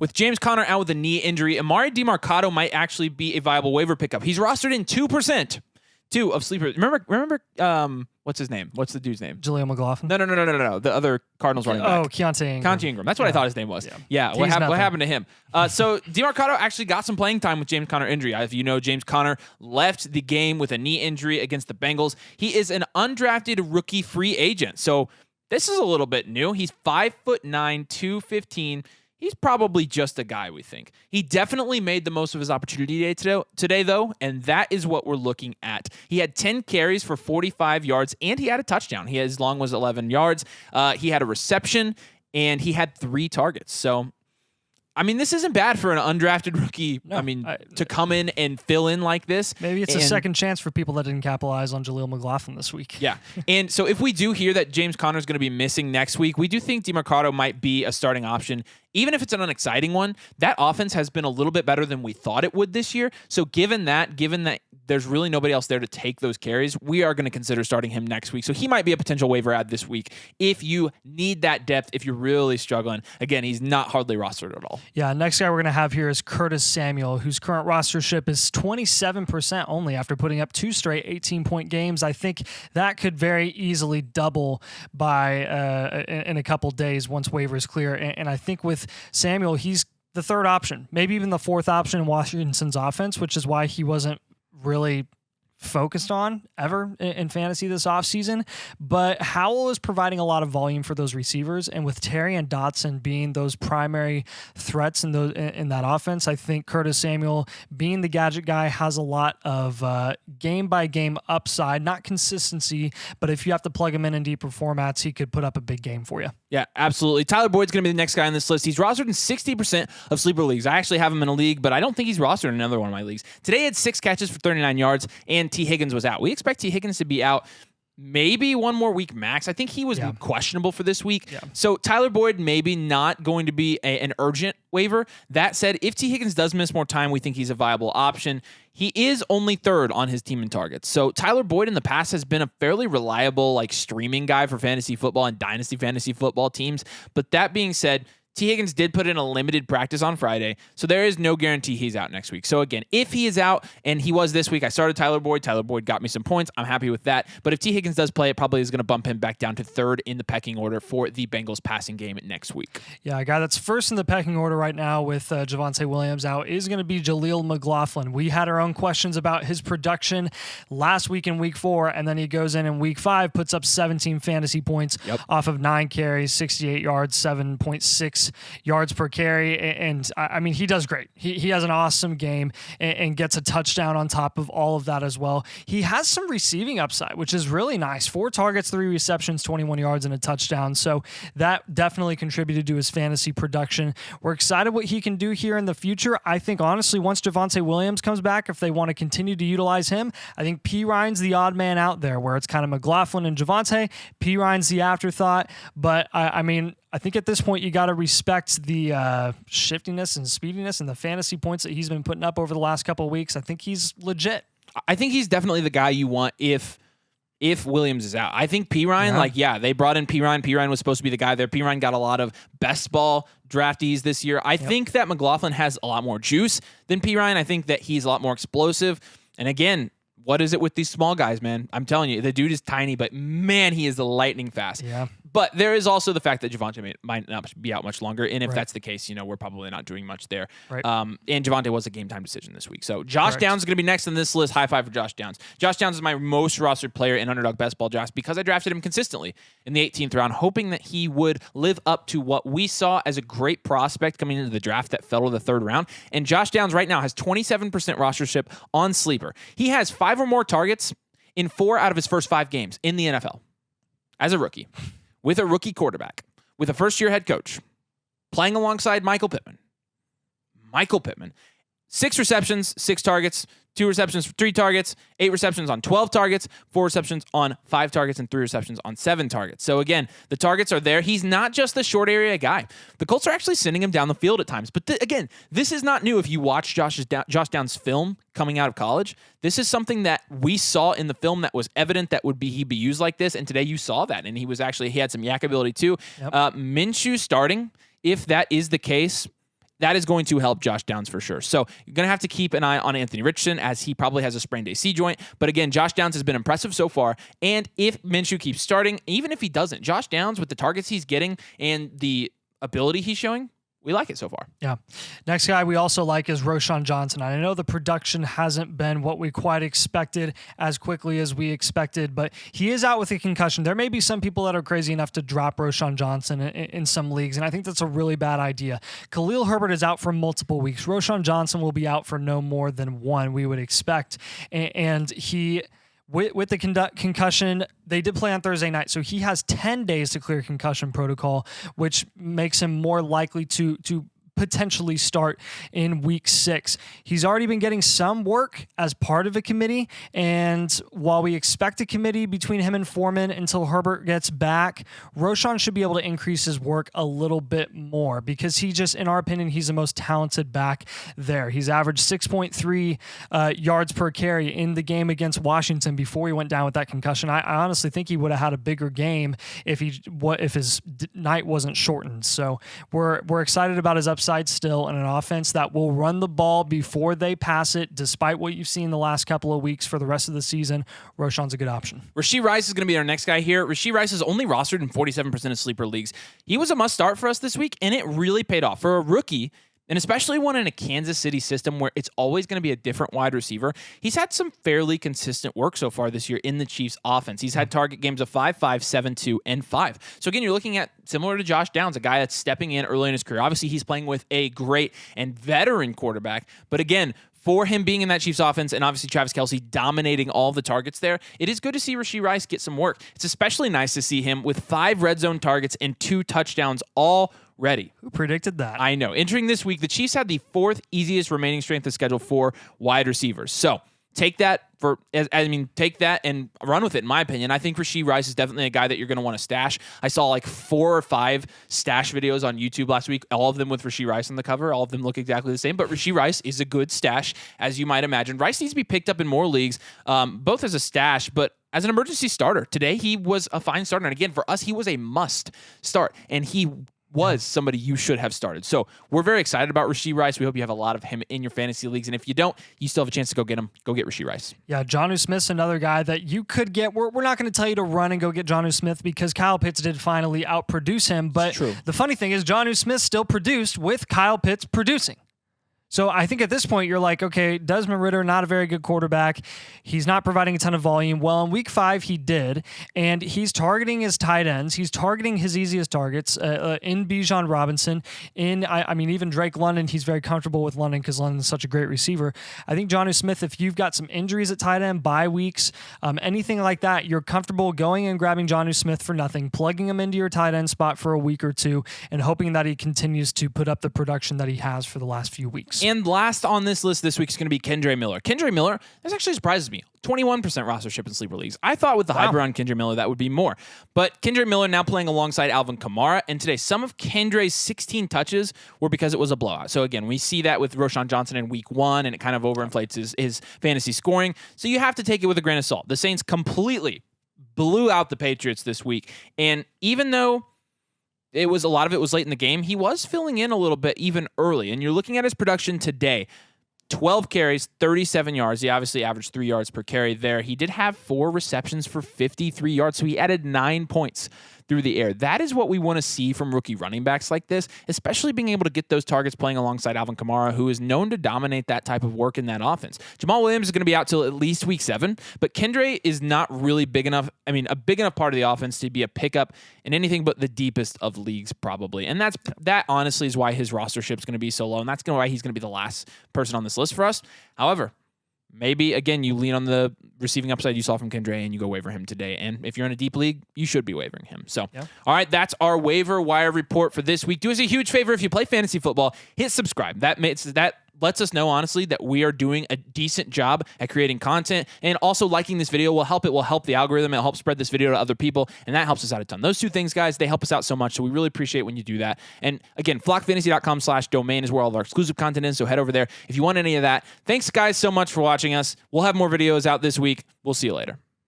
With James Conner out with a knee injury, Emari Demarcado might actually be a viable waiver pickup. He's rostered in 2% of sleepers. Remember, what's his name? What's the dude's name? Jaleel McLaughlin. No. The other Cardinals running back. Oh, Keontae Ingram. That's what I thought his name was. Yeah. What happened to him? So Demarcado actually got some playing time with James Conner injury. If you know, James Conner left the game with a knee injury against the Bengals. He is an undrafted rookie free agent. So this is a little bit new. He's 5'9", 215. He's probably just a guy, we think. He definitely made the most of his opportunity today, though, and that is what we're looking at. He had 10 carries for 45 yards, and he had a touchdown. His long was 11 yards. He had a reception, and he had 3 targets. So, I mean, this isn't bad for an undrafted rookie. No, to come in and fill in like this. Maybe it's a second chance for people that didn't capitalize on Jaleel McLaughlin this week. Yeah. And so if we do hear that James Conner is going to be missing next week, we do think Demarcado might be a starting option. Even if it's an unexciting one, that offense has been a little bit better than we thought it would this year. So given that there's really nobody else there to take those carries, we are going to consider starting him next week. So he might be a potential waiver add this week if you need that depth, if you're really struggling. Again, he's not hardly rostered at all. Yeah, next guy we're going to have here is Curtis Samuel, whose current rostership is 27% only after putting up 2 straight 18-point games. I think that could very easily double by in a couple days once waivers clear. And I think with Samuel, he's the third option, maybe even the fourth option in Washington's offense, which is why he wasn't really focused on ever in fantasy this offseason. But Howell is providing a lot of volume for those receivers, and with Terry and Dotson being those primary threats in that offense, I think Curtis Samuel, being the gadget guy, has a lot of game-by-game upside, not consistency, but if you have to plug him in deeper formats, he could put up a big game for you. Yeah, absolutely. Tyler Boyd's going to be the next guy on this list. He's rostered in 60% of sleeper leagues. I actually have him in a league, but I don't think he's rostered in another one of my leagues. Today he had 6 catches for 39 yards, and T. Higgins was out. We expect T. Higgins to be out maybe one more week max. I think he was questionable for this week. Yeah. So Tyler Boyd maybe not going to be an urgent waiver. That said, if T. Higgins does miss more time, we think he's a viable option. He is only 3rd on his team in targets. So Tyler Boyd in the past has been a fairly reliable streaming guy for fantasy football and dynasty fantasy football teams. But that being said, T. Higgins did put in a limited practice on Friday, so there is no guarantee he's out next week. So again, if he is out, and he was this week, I started Tyler Boyd. Tyler Boyd got me some points. I'm happy with that. But if T. Higgins does play, it probably is going to bump him back down to 3rd in the pecking order for the Bengals passing game next week. Yeah, a guy that's first in the pecking order right now with Javonte Williams out is going to be Jaleel McLaughlin. We had our own questions about his production last week in week 4, and then he goes in week 5, puts up 17 fantasy points off of 9 carries, 68 yards, 7.6 yards per carry, and I mean, he does great. He has an awesome game and gets a touchdown on top of all of that as well. He has some receiving upside, which is really nice. 4 targets, 3 receptions, 21 yards, and a touchdown. So that definitely contributed to his fantasy production. We're excited what he can do here in the future. I think, honestly, once Javonte Williams comes back, if they want to continue to utilize him, I think P. Ryan's the odd man out there, where it's kind of McLaughlin and Javonte. P. Ryan's the afterthought, but I mean, I think at this point you got to respect the shiftiness and speediness and the fantasy points that he's been putting up over the last couple of weeks. I think he's legit. I think he's definitely the guy you want if Williams is out. I think P. Ryan, they brought in P. Ryan. P. Ryan was supposed to be the guy there. P. Ryan got a lot of best ball draftees this year. I think that McLaughlin has a lot more juice than P. Ryan. I think that he's a lot more explosive. And again, what is it with these small guys, man? I'm telling you, the dude is tiny, but man, he is lightning fast. Yeah. But there is also the fact that Javonte might not be out much longer. And if that's the case, we're probably not doing much there. Right. And Javonte was a game time decision this week. So Josh Downs is going to be next on this list. High five for Josh Downs. Josh Downs is my most rostered player in Underdog Best Ball drafts because I drafted him consistently in the 18th round, hoping that he would live up to what we saw as a great prospect coming into the draft that fell to the 3rd round. And Josh Downs right now has 27% rostership on Sleeper. He has 5 or more targets in 4 out of his first 5 games in the NFL as a rookie. With a rookie quarterback, with a first-year head coach, playing alongside Michael Pittman. 6 receptions, 6 targets, 2 receptions for 3 targets, 8 receptions on 12 targets, 4 receptions on 5 targets, and 3 receptions on 7 targets. So again, the targets are there. He's not just the short area guy. The Colts are actually sending him down the field at times. But again, this is not new if you watch Josh Downs' film coming out of college. This is something that we saw in the film that was evident that he'd be used like this, and today you saw that. And he had some yak ability too. Yep. Minshew starting, if that is the case, that is going to help Josh Downs for sure. So you're going to have to keep an eye on Anthony Richardson, as he probably has a sprained AC joint. But again, Josh Downs has been impressive so far. And if Minshew keeps starting, even if he doesn't, Josh Downs, with the targets he's getting and the ability he's showing, we like it so far. Yeah. Next guy we also like is Roschon Johnson. I know the production hasn't been what we quite expected as quickly as we expected, but he is out with a concussion. There may be some people that are crazy enough to drop Roschon Johnson in some leagues, and I think that's a really bad idea. Khalil Herbert is out for multiple weeks. Roschon Johnson will be out for no more than one, we would expect. And he... With the concussion, they did play on Thursday night, so he has 10 days to clear concussion protocol, which makes him more likely to potentially start in week 6. He's already been getting some work as part of a committee, and while we expect a committee between him and Foreman until Herbert gets back, Roschon should be able to increase his work a little bit more because he just, in our opinion, he's the most talented back there. He's averaged 6.3 yards per carry in the game against Washington before he went down with that concussion. I honestly think he would have had a bigger game if his night wasn't shortened. So we're excited about his upside still in an offense that will run the ball before they pass it, despite what you've seen the last couple of weeks. For the rest of the season, Roschon's a good option. Rashee Rice is going to be our next guy here. Rashee Rice is only rostered in 47% of sleeper leagues. He was a must start for us this week, and it really paid off. For a rookie, and especially one in a Kansas City system where it's always going to be a different wide receiver, he's had some fairly consistent work so far this year in the Chiefs offense. He's had target games of 5, 5, 7, 2, and 5. So again, you're looking at, similar to Josh Downs, a guy that's stepping in early in his career. Obviously, he's playing with a great and veteran quarterback. But again, for him being in that Chiefs offense and obviously Travis Kelce dominating all the targets there, it is good to see Rashee Rice get some work. It's especially nice to see him with 5 red zone targets and 2 touchdowns already. Who predicted that? I know. Entering this week, the Chiefs had the 4th easiest remaining strength of schedule for wide receivers. So take that and run with it, in my opinion. I think Rashee Rice is definitely a guy that you're going to want to stash. I saw like 4 or 5 stash videos on YouTube last week, all of them with Rashee Rice on the cover. All of them look exactly the same, but Rashee Rice is a good stash, as you might imagine. Rice needs to be picked up in more leagues, both as a stash, but as an emergency starter. Today, he was a fine starter. And again, for us, he was a must start, and he was somebody you should have started. So we're very excited about Rashee Rice. We hope you have a lot of him in your fantasy leagues. And if you don't, you still have a chance to go get him. Go get Rashee Rice. Yeah, Jonnu Smith's another guy that you could get. We're not going to tell you to run and go get Jonnu Smith because Kyle Pitts did finally outproduce him. But the funny thing is Jonnu Smith still produced with Kyle Pitts producing. So I think at this point, you're like, okay, Desmond Ridder, not a very good quarterback. He's not providing a ton of volume. Well, in week 5, he did, and he's targeting his tight ends. He's targeting his easiest targets in Bijan Robinson. Even Drake London, he's very comfortable with London because London's such a great receiver. I think Jonnu Smith, if you've got some injuries at tight end, bye weeks, anything like that, you're comfortable going and grabbing Jonnu Smith for nothing, plugging him into your tight end spot for a week or two, and hoping that he continues to put up the production that he has for the last few weeks. And last on this list this week is going to be Kendre Miller. Kendre Miller, this actually surprises me. 21% rostership in sleeper leagues. I thought with the hype around Kendre Miller, that would be more. But Kendre Miller now playing alongside Alvin Kamara. And today, some of Kendre's 16 touches were because it was a blowout. So again, we see that with Roschon Johnson in week 1, and it kind of overinflates his fantasy scoring. So you have to take it with a grain of salt. The Saints completely blew out the Patriots this week. And even though a lot of it was late in the game, he was filling in a little bit even early. And you're looking at his production today. 12 carries, 37 yards. He obviously averaged 3 yards per carry there. He did have 4 receptions for 53 yards, so he added 9 points through the air. That is what we want to see from rookie running backs like this, especially being able to get those targets playing alongside Alvin Kamara, who is known to dominate that type of work in that offense. Jamal Williams is going to be out till at least week 7, but Kendre is not really big enough. A big enough part of the offense to be a pickup in anything but the deepest of leagues, probably. And that honestly is why his rostership is going to be so low, and that's why he's going to be the last person on this list for us. However, maybe, again, you lean on the receiving upside you saw from Kendre and you go waiver him today. And if you're in a deep league, you should be waivering him. So, All right, that's our waiver wire report for this week. Do us a huge favor if you play fantasy football, hit subscribe. That lets us know, honestly, that we are doing a decent job at creating content. And also liking this video will help. It will help the algorithm. It'll help spread this video to other people. And that helps us out a ton. Those 2 things, guys, they help us out so much. So we really appreciate when you do that. And again, flockfantasy.com/domain is where all of our exclusive content is. So head over there if you want any of that. Thanks, guys, so much for watching us. We'll have more videos out this week. We'll see you later.